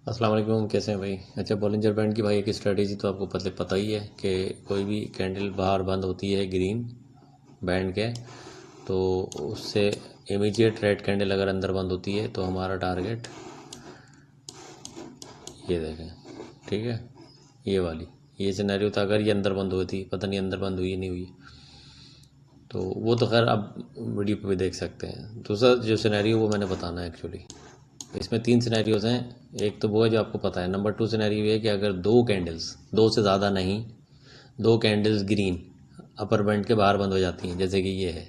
अस्सलाम वालेकुम, कैसे हैं भाई। अच्छा, बॉलिंजर बैंड की भाई एक स्ट्रेटेजी तो आपको पता ही है कि कोई भी कैंडल बाहर बंद होती है ग्रीन बैंड के, तो उससे इमीडिएट रेड कैंडल अगर अंदर बंद होती है तो हमारा टारगेट ये देखें। ठीक है, ये वाली ये सिनेरियो था। अगर ये अंदर बंद हुई थी, पता नहीं अंदर बंद हुई नहीं हुई, तो वो तो खैर आप वीडियो पे भी देख सकते हैं। दूसरा जो सिनेरियो वो मैंने बताना है एक्चुअली। इसमें तीन सिनेरियोज हैं। एक तो वो है जो आपको पता है। नंबर टू सिनेरियो ये है कि अगर दो कैंडल्स, दो से ज़्यादा नहीं, दो कैंडल्स ग्रीन अपर बैंड के बाहर बंद हो जाती हैं, जैसे कि ये है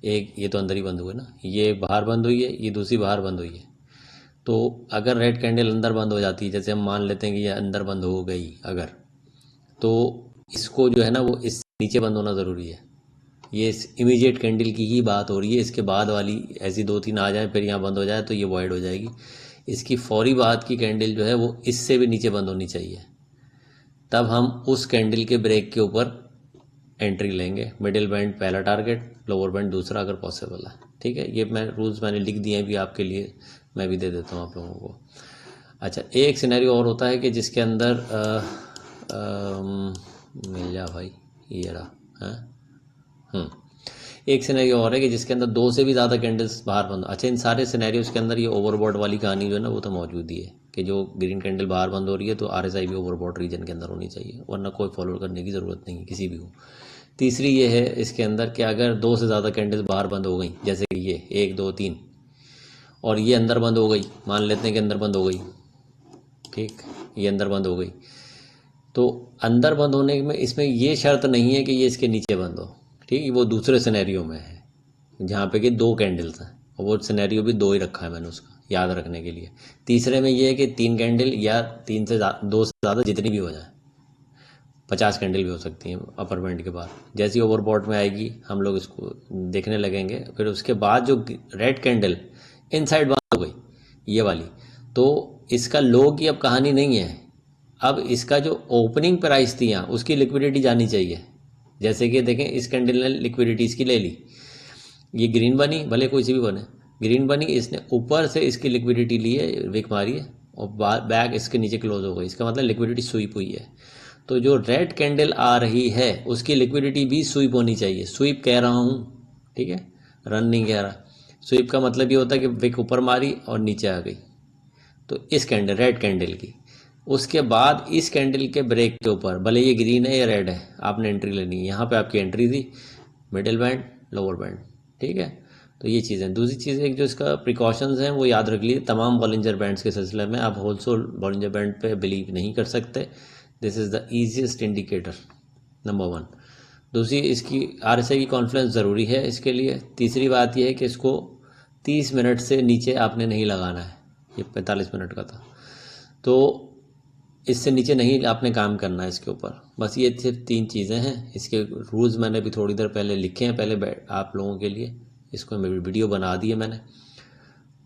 एक, ये तो अंदर ही बंद हुआ ना, ये बाहर बंद हुई है, ये दूसरी बाहर बंद हुई है। तो अगर रेड कैंडल अंदर बंद हो जाती है, जैसे हम मान लेते हैं कि ये अंदर बंद हो गई अगर, तो इसको जो है ना वो इस नीचे बंद होना ज़रूरी है। ये इस इमीडिएट कैंडल की ही बात हो रही है। इसके बाद वाली ऐसी दो तीन आ जाए फिर यहाँ बंद हो जाए तो ये वॉइड हो जाएगी। इसकी फौरी बाद की कैंडल जो है वो इससे भी नीचे बंद होनी चाहिए, तब हम उस कैंडल के ब्रेक के ऊपर एंट्री लेंगे। मिडिल बैंड पहला टारगेट, लोअर बैंड दूसरा अगर पॉसिबल है। ठीक है, ये मैं रूल्स मैंने लिख दिए हैं भी आपके लिए, मैं भी दे देता हूँ आप लोगों को। अच्छा, एक सिनेरियो और होता है कि जिसके अंदर मिल जा भाई, ये रहा है। एक सिनेरियो और है कि जिसके अंदर दो से भी ज़्यादा कैंडल्स बाहर बंद। अच्छा, इन सारे सिनेरियोज के अंदर ये ओवरबॉट वाली कहानी जो है ना वो तो मौजूद ही है कि जो ग्रीन कैंडल बाहर बंद हो रही है तो आरएसआई भी ओवरबॉट रीजन के अंदर होनी चाहिए, वरना कोई फॉलो करने की ज़रूरत नहीं है किसी भी को। तीसरी ये है इसके अंदर कि अगर दो से ज़्यादा कैंडल्स बाहर बंद हो गई, जैसे कि ये एक दो तीन, और ये अंदर बंद हो गई, मान लेते हैं कि अंदर बंद हो गई, ठीक, ये अंदर बंद हो गई, तो अंदर बंद होने में इसमें ये शर्त नहीं है कि ये इसके नीचे बंद हो। ठीक, वो दूसरे सिनेरियो में है जहाँ पे कि दो कैंडल्स हैं, और वो सिनेरियो भी दो ही रखा है मैंने उसका याद रखने के लिए। तीसरे में ये है कि तीन कैंडल या तीन से दो से ज़्यादा जितनी भी हो जाए, 50 कैंडल भी हो सकती हैं अपर बैंड के बाद। जैसी ओवरबॉट में आएगी हम लोग इसको देखने लगेंगे। फिर उसके बाद जो रेड कैंडल इनसाइड बंद हो गई, ये वाली, तो इसका लो की अब कहानी नहीं है। अब इसका जो ओपनिंग प्राइस थी यहाँ उसकी लिक्विडिटी जानी चाहिए। जैसे कि देखें, इस कैंडल ने लिक्विडिटी इसकी ले ली, ये ग्रीन बनी, भले कोई सी भी बने, ग्रीन बनी, इसने ऊपर से इसकी लिक्विडिटी ली है, विक मारी है, और बैक इसके नीचे क्लोज हो गई। इसका मतलब लिक्विडिटी स्वीप हुई है। तो जो रेड कैंडल आ रही है उसकी लिक्विडिटी भी स्वीप होनी चाहिए। स्वीप कह रहा हूँ, ठीक है, रन नहीं कह रहा। स्वीप का मतलब ये होता है कि विक ऊपर मारी और नीचे आ गई, तो इस कैंडल रेड कैंडल की, उसके बाद इस कैंडल के ब्रेक के ऊपर, भले ये ग्रीन है या रेड है, आपने एंट्री लेनी है। यहाँ पे आपकी एंट्री थी मिडिल बैंड लोअर बैंड, ठीक है। तो ये चीज़ें। दूसरी चीज़ एक जो इसका प्रिकॉशंस हैं वो याद रख लीजिए तमाम बॉलिंजर बैंड्स के सिलसिले में। आप होलसेल बॉलिंजर बैंड पे बिलीव नहीं कर सकते। This is the easiest indicator, number one. दूसरी, इसकी आरएसआई की कॉन्फ्लेंस ज़रूरी है इसके लिए। तीसरी बात यह है कि इसको 30 मिनट से नीचे आपने नहीं लगाना है। ये 45 मिनट का था, तो इससे नीचे नहीं आपने काम करना है इसके ऊपर। बस ये सिर्फ तीन चीज़ें हैं। इसके रूल्स मैंने भी थोड़ी देर पहले लिखे हैं, पहले आप लोगों के लिए। इसको मेरी वीडियो बना दी है मैंने,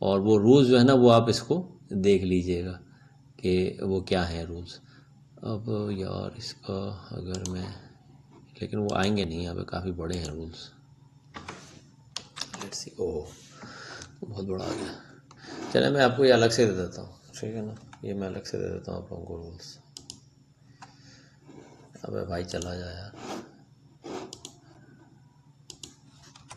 और वो रूल्स जो है ना वो आप इसको देख लीजिएगा कि वो क्या है रूल्स। अब यार इसका अगर मैं, लेकिन वो आएंगे नहीं, यहाँ पे काफ़ी बड़े हैं रूल्स। लेट्स सी, ओह बहुत बड़ा आ गया। चलिए मैं आपको ये अलग से दे देता हूँ, ठीक है ना, ये मैं अलग से दे देता हूँ आप लोगों को रूल्स। अबे भाई चला जा यार,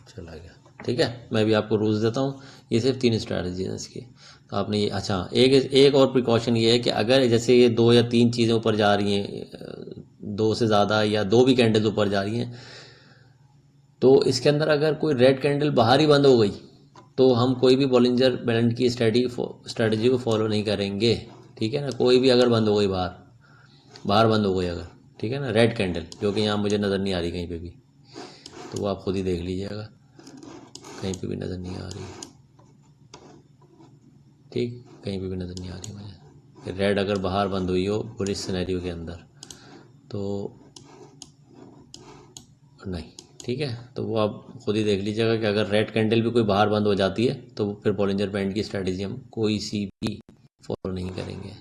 चला गया। ठीक है, मैं भी आपको रूल्स देता हूँ। ये सिर्फ तीन स्ट्रैटेजी हैं इसकी, तो आपने ये, अच्छा एक और प्रिकॉशन ये है कि अगर जैसे ये दो या तीन चीज़ें ऊपर जा रही हैं, दो से ज़्यादा या दो भी कैंडल्स ऊपर जा रही हैं, तो इसके अंदर अगर कोई रेड कैंडल बाहर ही बंद हो गई तो हम कोई भी बॉलिंजर बैंड की स्ट्रैटेजी को फॉलो नहीं करेंगे। ठीक है ना, कोई भी अगर बंद हो गई बाहर बंद हो गई अगर, ठीक है ना, रेड कैंडल, जो कि यहाँ मुझे नज़र नहीं आ रही कहीं पे भी, तो वो आप खुद ही देख लीजिएगा, कहीं पे भी नज़र नहीं आ रही। ठीक, कहीं पे भी नज़र नहीं आ रही मुझे रेड अगर बाहर बंद हुई हो पूरे सिनेरियो के अंदर, तो नहीं। ठीक है, तो वो आप खुद ही देख लीजिएगा कि अगर रेड कैंडल भी कोई बाहर बंद हो जाती है तो फिर बॉलिंजर बैंड की स्ट्रैटेजी हम कोई सी भी फॉलो नहीं करेंगे।